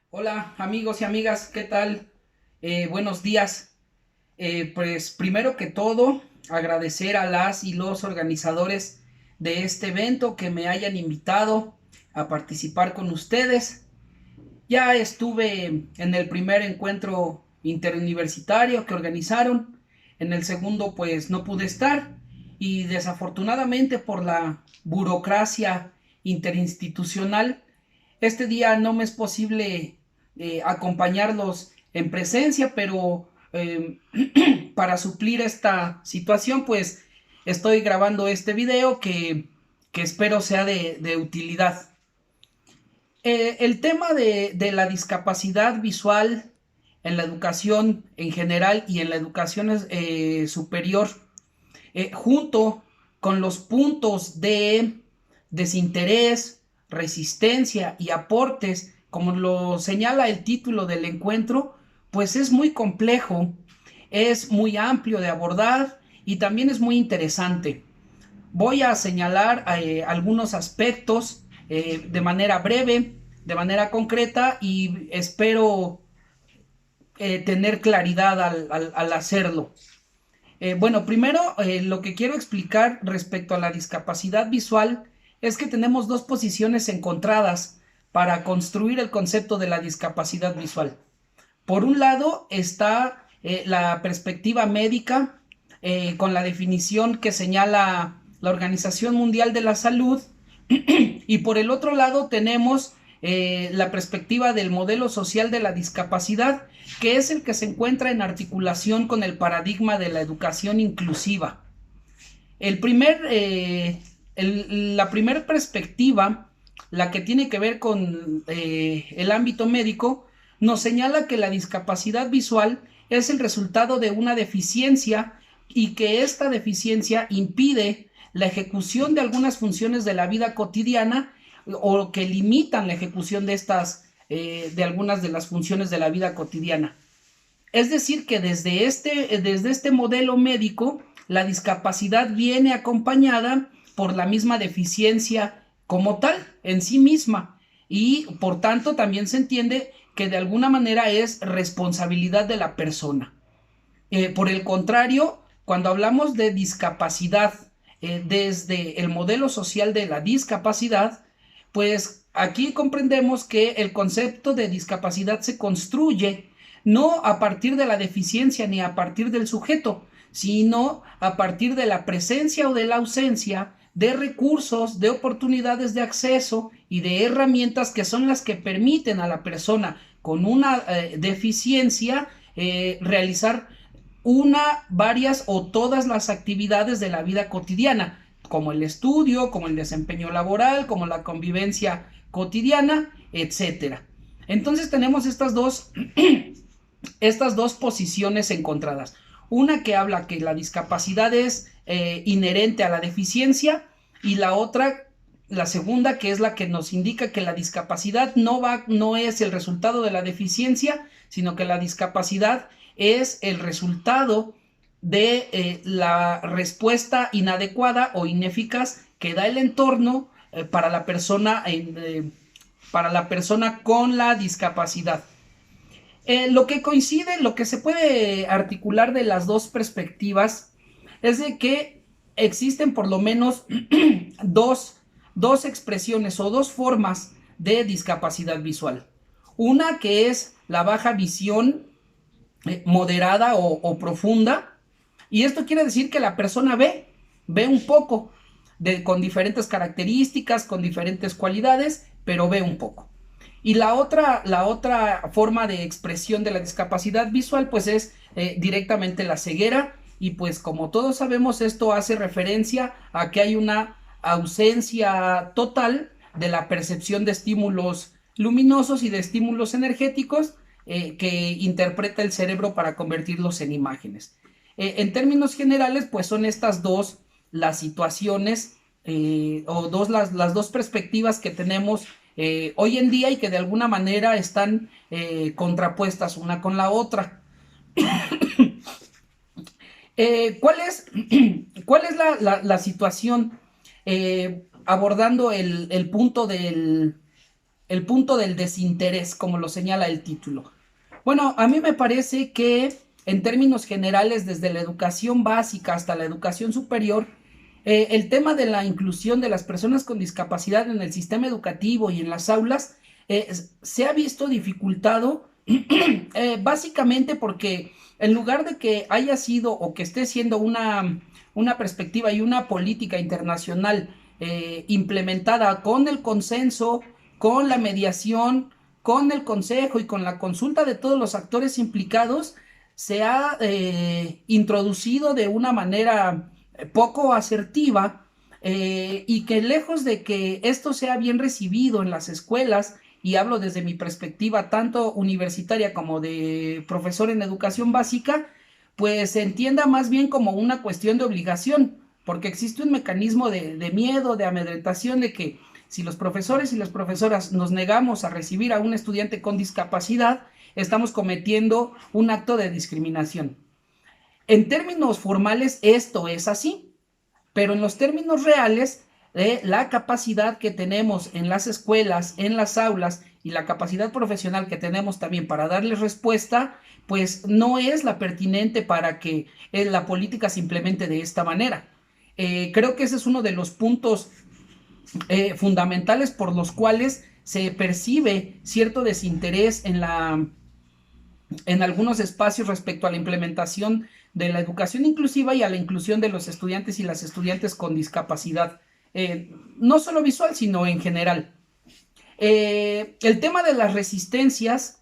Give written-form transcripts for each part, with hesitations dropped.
Hola amigos y amigas, ¿qué tal? Buenos días. Pues primero que todo, agradecer a las y los organizadores de este evento que me hayan invitado a participar con ustedes. Ya estuve en el primer encuentro interuniversitario que organizaron, en el segundo pues no pude estar y desafortunadamente por la burocracia interinstitucional este día no me es posible acompañarlos en presencia, pero para suplir esta situación, pues estoy grabando este video que espero sea de utilidad. El tema de la discapacidad visual en la educación en general y en la educación superior, junto con los puntos de desinterés, resistencia y aportes, como lo señala el título del encuentro, pues es muy complejo, es muy amplio de abordar y también es muy interesante. Voy a señalar algunos aspectos de manera breve, de manera concreta y espero tener claridad al hacerlo. Bueno, primero lo que quiero explicar respecto a la discapacidad visual es que tenemos dos posiciones encontradas para construir el concepto de la discapacidad visual. Por un lado está la perspectiva médica con la definición que señala la Organización Mundial de la Salud y por el otro lado tenemos la perspectiva del modelo social de la discapacidad, que es el que se encuentra en articulación con el paradigma de la educación inclusiva. El primer, la primera perspectiva, la que tiene que ver con el ámbito médico, nos señala que la discapacidad visual es el resultado de una deficiencia y que esta deficiencia impide la ejecución de algunas funciones de la vida cotidiana o que limitan la ejecución de estas, de algunas de las funciones de la vida cotidiana. Es decir, que desde este modelo médico, la discapacidad viene acompañada por la misma deficiencia como tal, en sí misma. Y por tanto también se entiende que de alguna manera es responsabilidad de la persona. Por el contrario, cuando hablamos de discapacidad desde el modelo social de la discapacidad, pues aquí comprendemos que el concepto de discapacidad se construye no a partir de la deficiencia ni a partir del sujeto, sino a partir de la presencia o de la ausencia de recursos, de oportunidades de acceso y de herramientas que son las que permiten a la persona con una deficiencia realizar una, varias o todas las actividades de la vida cotidiana, como el estudio, como el desempeño laboral, como la convivencia cotidiana, etcétera. Entonces tenemos estas dos posiciones encontradas. Una que habla que la discapacidad es inherente a la deficiencia y la otra, la segunda, que es la que nos indica que la discapacidad no es el resultado de la deficiencia, sino que la discapacidad es el resultado de la respuesta inadecuada o ineficaz que da el entorno para la persona con la discapacidad. Lo que coincide, lo que se puede articular de las dos perspectivas es de que existen por lo menos dos expresiones o dos formas de discapacidad visual. Una que es la baja visión moderada o profunda, y esto quiere decir que la persona ve un poco, con diferentes características, con diferentes cualidades, pero ve un poco. Y la otra forma de expresión de la discapacidad visual pues es directamente la ceguera y pues como todos sabemos esto hace referencia a que hay una ausencia total de la percepción de estímulos luminosos y de estímulos energéticos que interpreta el cerebro para convertirlos en imágenes. En términos generales pues son estas dos las situaciones o las dos perspectivas que tenemos hoy en día y que de alguna manera están contrapuestas una con la otra. ¿Cuál es, cuál es la situación abordando el punto el punto del desinterés, como lo señala el título. Bueno, a mí me parece que en términos generales, desde la educación básica hasta la educación superior, el tema de la inclusión de las personas con discapacidad en el sistema educativo y en las aulas se ha visto dificultado básicamente porque en lugar de que haya sido o que esté siendo una perspectiva y una política internacional implementada con el consenso, con la mediación, con el consejo y con la consulta de todos los actores implicados, se ha introducido de una manera poco asertiva y que lejos de que esto sea bien recibido en las escuelas, y hablo desde mi perspectiva tanto universitaria como de profesor en educación básica, pues se entienda más bien como una cuestión de obligación, porque existe un mecanismo de miedo, de amedrentación, de que si los profesores y las profesoras nos negamos a recibir a un estudiante con discapacidad, estamos cometiendo un acto de discriminación. En términos formales esto es así, pero en los términos reales, la capacidad que tenemos en las escuelas, en las aulas y la capacidad profesional que tenemos también para darles respuesta, pues no es la pertinente para que la política se implemente de esta manera. Creo que ese es uno de los puntos fundamentales por los cuales se percibe cierto desinterés en algunos espacios respecto a la implementación de la educación inclusiva y a la inclusión de los estudiantes y las estudiantes con discapacidad, no solo visual, sino en general. El tema de las resistencias,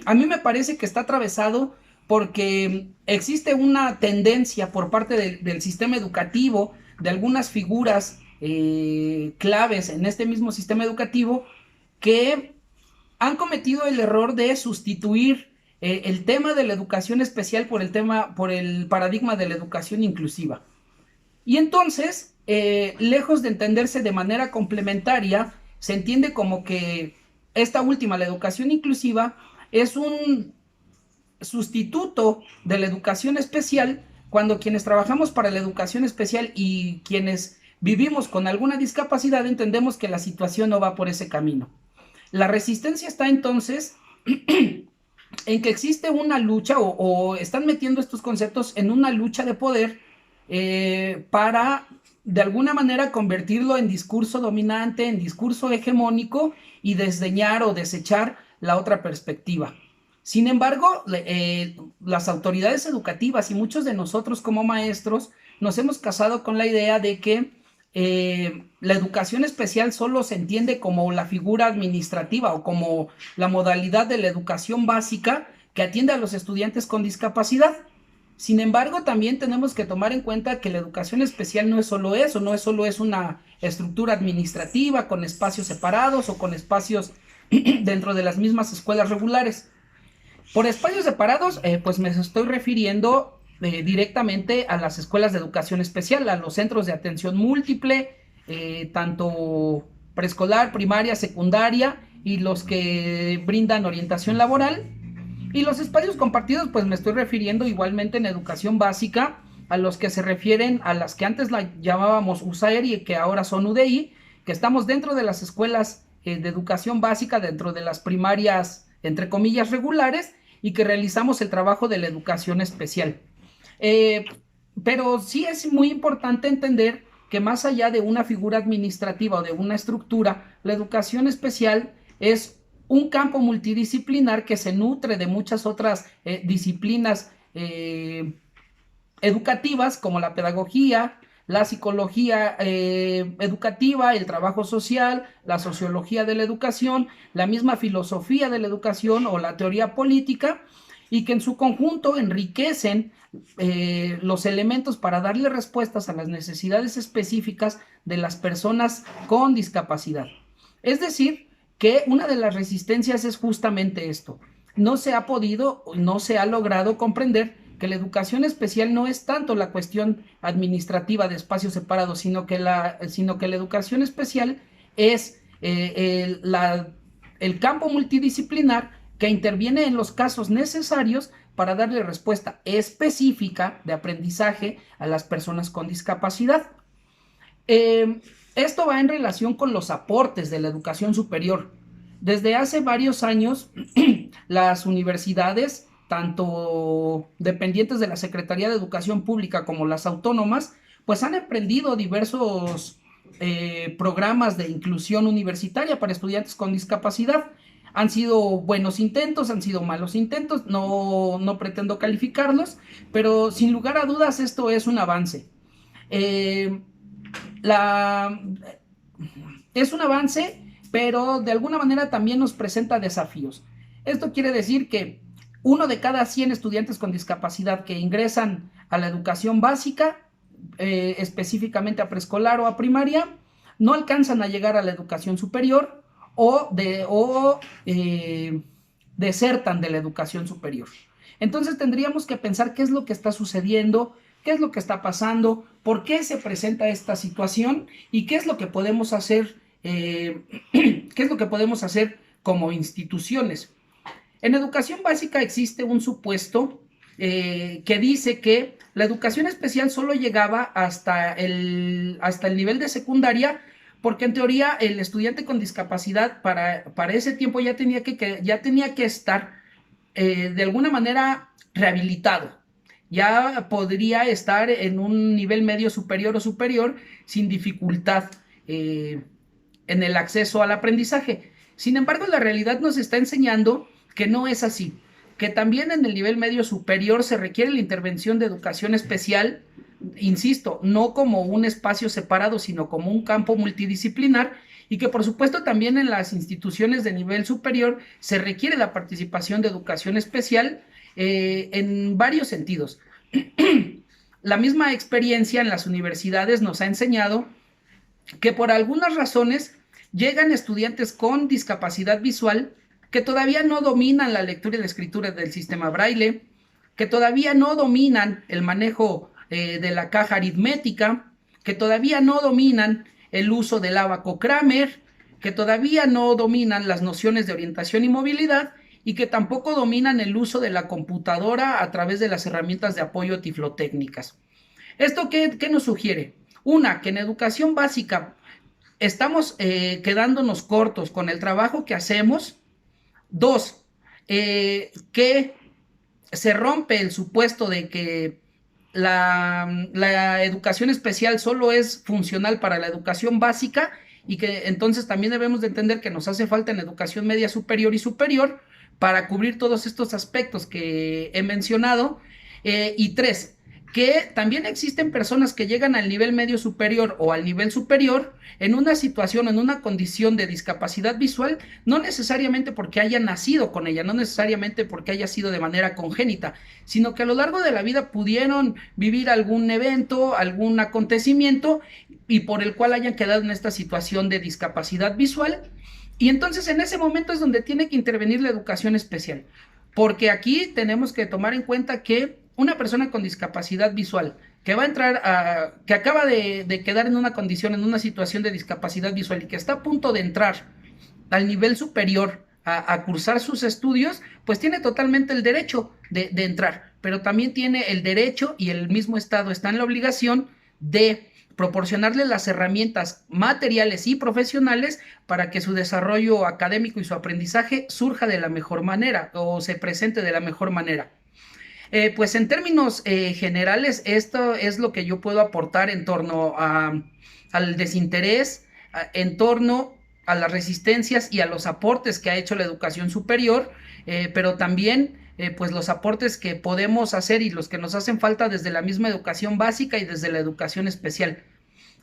a mí me parece que está atravesado porque existe una tendencia por parte del sistema educativo, de algunas figuras claves en este mismo sistema educativo, que han cometido el error de sustituir el tema de la educación especial por el paradigma de la educación inclusiva. Y entonces, lejos de entenderse de manera complementaria, se entiende como que esta última, la educación inclusiva, es un sustituto de la educación especial, cuando quienes trabajamos para la educación especial y quienes vivimos con alguna discapacidad entendemos que la situación no va por ese camino. La resistencia está entonces en que existe una lucha o están metiendo estos conceptos en una lucha de poder para de alguna manera convertirlo en discurso dominante, en discurso hegemónico y desdeñar o desechar la otra perspectiva. Sin embargo, las autoridades educativas y muchos de nosotros como maestros nos hemos casado con la idea de que la educación especial solo se entiende como la figura administrativa o como la modalidad de la educación básica que atiende a los estudiantes con discapacidad. Sin embargo, también tenemos que tomar en cuenta que la educación especial no es solo eso, no es solo una estructura administrativa con espacios separados o con espacios dentro de las mismas escuelas regulares. Por espacios separados, pues me estoy refiriendo directamente a las escuelas de educación especial, a los centros de atención múltiple, tanto preescolar, primaria, secundaria y los que brindan orientación laboral. Y los espacios compartidos, pues me estoy refiriendo igualmente en educación básica a los que se refieren a las que antes la llamábamos USAER y que ahora son UDI, que estamos dentro de las escuelas de educación básica, dentro de las primarias, entre comillas, regulares, y que realizamos el trabajo de la educación especial. Pero sí es muy importante entender que más allá de una figura administrativa o de una estructura, la educación especial es un campo multidisciplinar que se nutre de muchas otras disciplinas educativas como la pedagogía, la psicología educativa, el trabajo social, la sociología de la educación, la misma filosofía de la educación o la teoría política, y que en su conjunto enriquecen los elementos para darle respuestas a las necesidades específicas de las personas con discapacidad. Es decir, que una de las resistencias es justamente esto. No se ha podido, no se ha logrado comprender que la educación especial no es tanto la cuestión administrativa de espacios separados, sino que la educación especial es el campo multidisciplinar que interviene en los casos necesarios para darle respuesta específica de aprendizaje a las personas con discapacidad. Esto va en relación con los aportes de la educación superior. Desde hace varios años, las universidades, tanto dependientes de la Secretaría de Educación Pública como las autónomas, pues han emprendido diversos programas de inclusión universitaria para estudiantes con discapacidad. Han sido buenos intentos, han sido malos intentos, no pretendo calificarlos, pero sin lugar a dudas esto es un avance. Eh, la, es un avance, pero de alguna manera también nos presenta desafíos. Esto quiere decir que uno de cada 100 estudiantes con discapacidad que ingresan a la educación básica, específicamente a preescolar o a primaria, no alcanzan a llegar a la educación superior o desertan de la educación superior. Entonces tendríamos que pensar qué es lo que está sucediendo, qué es lo que está pasando, por qué se presenta esta situación y qué es lo que podemos hacer, qué es lo que podemos hacer como instituciones. En educación básica existe un supuesto que dice que la educación especial solo llegaba hasta el nivel de secundaria, porque en teoría el estudiante con discapacidad para ese tiempo ya tenía que estar de alguna manera rehabilitado. Ya podría estar en un nivel medio superior o superior sin dificultad en el acceso al aprendizaje. Sin embargo, la realidad nos está enseñando que no es así, que también en el nivel medio superior se requiere la intervención de educación especial, insisto, no como un espacio separado, sino como un campo multidisciplinar, y que por supuesto también en las instituciones de nivel superior se requiere la participación de educación especial en varios sentidos. La misma experiencia en las universidades nos ha enseñado que por algunas razones llegan estudiantes con discapacidad visual que todavía no dominan la lectura y la escritura del sistema Braille, que todavía no dominan el manejo de la caja aritmética, que todavía no dominan el uso del ábaco Kramer, que todavía no dominan las nociones de orientación y movilidad y que tampoco dominan el uso de la computadora a través de las herramientas de apoyo tiflotécnicas. ¿Esto qué nos sugiere? Una, que en educación básica estamos quedándonos cortos con el trabajo que hacemos. Dos, que se rompe el supuesto de que la educación especial solo es funcional para la educación básica y que entonces también debemos de entender que nos hace falta en educación media superior y superior para cubrir todos estos aspectos que he mencionado. Y tres, que también existen personas que llegan al nivel medio superior o al nivel superior en una situación, en una condición de discapacidad visual, no necesariamente porque hayan nacido con ella, no necesariamente porque haya sido de manera congénita, sino que a lo largo de la vida pudieron vivir algún evento, algún acontecimiento y por el cual hayan quedado en esta situación de discapacidad visual. Y entonces en ese momento es donde tiene que intervenir la educación especial, porque aquí tenemos que tomar en cuenta que una persona con discapacidad visual que va a entrar que acaba de quedar en una condición, en una situación de discapacidad visual y que está a punto de entrar al nivel superior a cursar sus estudios, pues tiene totalmente el derecho de entrar, pero también tiene el derecho y el mismo Estado está en la obligación de proporcionarle las herramientas materiales y profesionales para que su desarrollo académico y su aprendizaje surja de la mejor manera o se presente de la mejor manera. Pues en términos generales, esto es lo que yo puedo aportar en torno al desinterés, en torno a las resistencias y a los aportes que ha hecho la educación superior, pero también pues los aportes que podemos hacer y los que nos hacen falta desde la misma educación básica y desde la educación especial.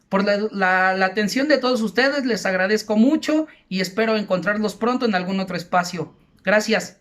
Por la atención de todos ustedes, les agradezco mucho y espero encontrarlos pronto en algún otro espacio. Gracias.